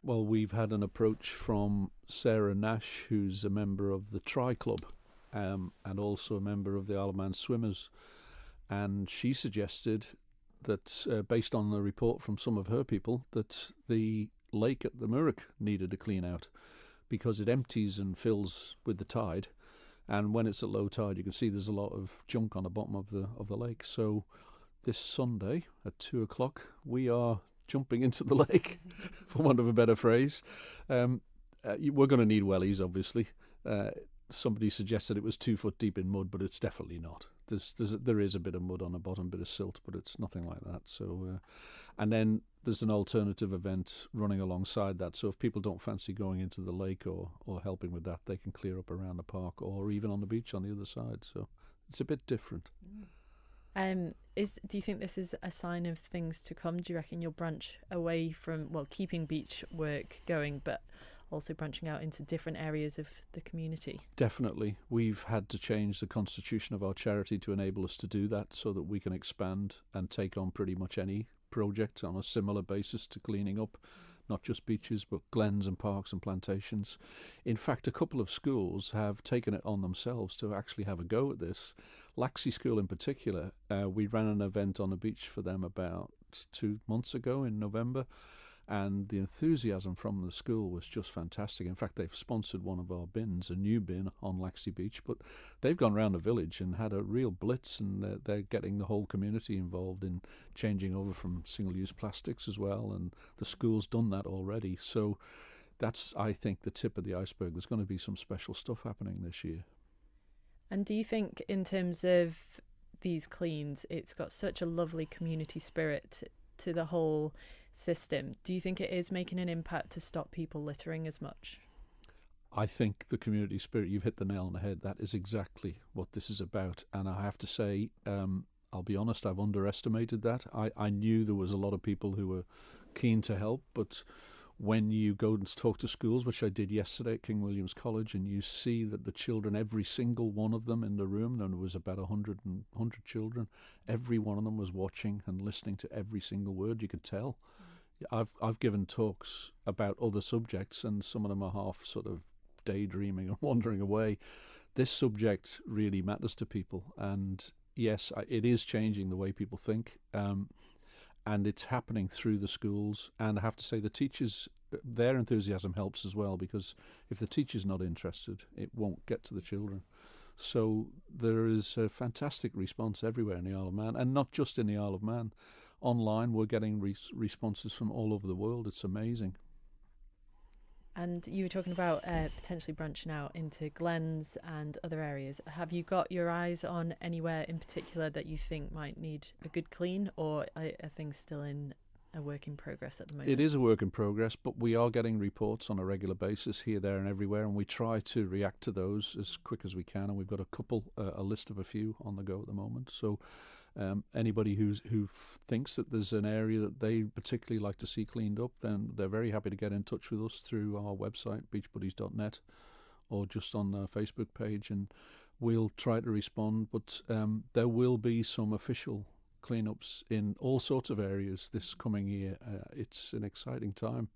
Well, we've had an approach from Sarah Nash, who's a member of the Tri Club, and also a member of the Isle of Man Swimmers. And she suggested that, based on a report from some of her people, that the lake at the Mooragh needed a clean out because it empties and fills with the tide. And when it's at low tide, you can see there's a lot of junk on the bottom of the lake. So this Sunday at 2:00, we are jumping into the lake, for want of a better phrase. We're going to need wellies, obviously. Somebody suggested it was 2 foot deep in mud, but it's definitely not. There is a bit of mud on the bottom, a bit of silt, but it's nothing like that. So, and then there's an alternative event running alongside that. So if people don't fancy going into the lake or helping with that, they can clear up around the park or even on the beach on the other side. So it's a bit different. Do you think this is a sign of things to come? Do you reckon you'll branch away from, well, keeping beach work going, but also branching out into different areas of the community? Definitely. We've had to change the constitution of our charity to enable us to do that so that we can expand and take on pretty much any project on a similar basis to cleaning up, not just beaches, but glens and parks and plantations. In fact, a couple of schools have taken it on themselves to actually have a go at this. Laxey School in particular, we ran an event on the beach for them about 2 months ago in November, and the enthusiasm from the school was just fantastic. In fact, they've sponsored one of our bins, a new bin on Laxey Beach, but they've gone around the village and had a real blitz, and they're getting the whole community involved in changing over from single-use plastics as well, and the school's done that already. So that's, I think, the tip of the iceberg. There's going to be some special stuff happening this year. And do you think, in terms of these cleans, it's got such a lovely community spirit to the whole system? Do you think it is making an impact to stop people littering as much? I think the community spirit, you've hit the nail on the head. That is exactly what this is about. And I have to say, I'll be honest, I've underestimated that. I knew there was a lot of people who were keen to help, but when you go and talk to schools, which I did yesterday at King William's College, and you see that the children, every single one of them in the room, and there was about 100 children, every one of them was watching and listening to every single word. You could tell. I've given talks about other subjects, and some of them are half sort of daydreaming and wandering away. This subject really matters to people, and yes, it is changing the way people think. And it's happening through the schools. And I have to say, the teachers, their enthusiasm helps as well, because if the teacher's not interested, it won't get to the children. So there is a fantastic response everywhere in the Isle of Man, and not just in the Isle of Man. Online, we're getting responses from all over the world. It's amazing. And you were talking about potentially branching out into glens and other areas. Have you got your eyes on anywhere in particular that you think might need a good clean, or are things still in a work in progress at the moment? It is a work in progress, but we are getting reports on a regular basis here, there and everywhere, and we try to react to those as quick as we can. And we've got a list of a few on the go at the moment. So anybody who thinks that there's an area that they particularly like to see cleaned up, then they're very happy to get in touch with us through our website, beachbuddies.net, or just on our Facebook page, and we'll try to respond. But there will be some official cleanups in all sorts of areas this coming year. It's an exciting time.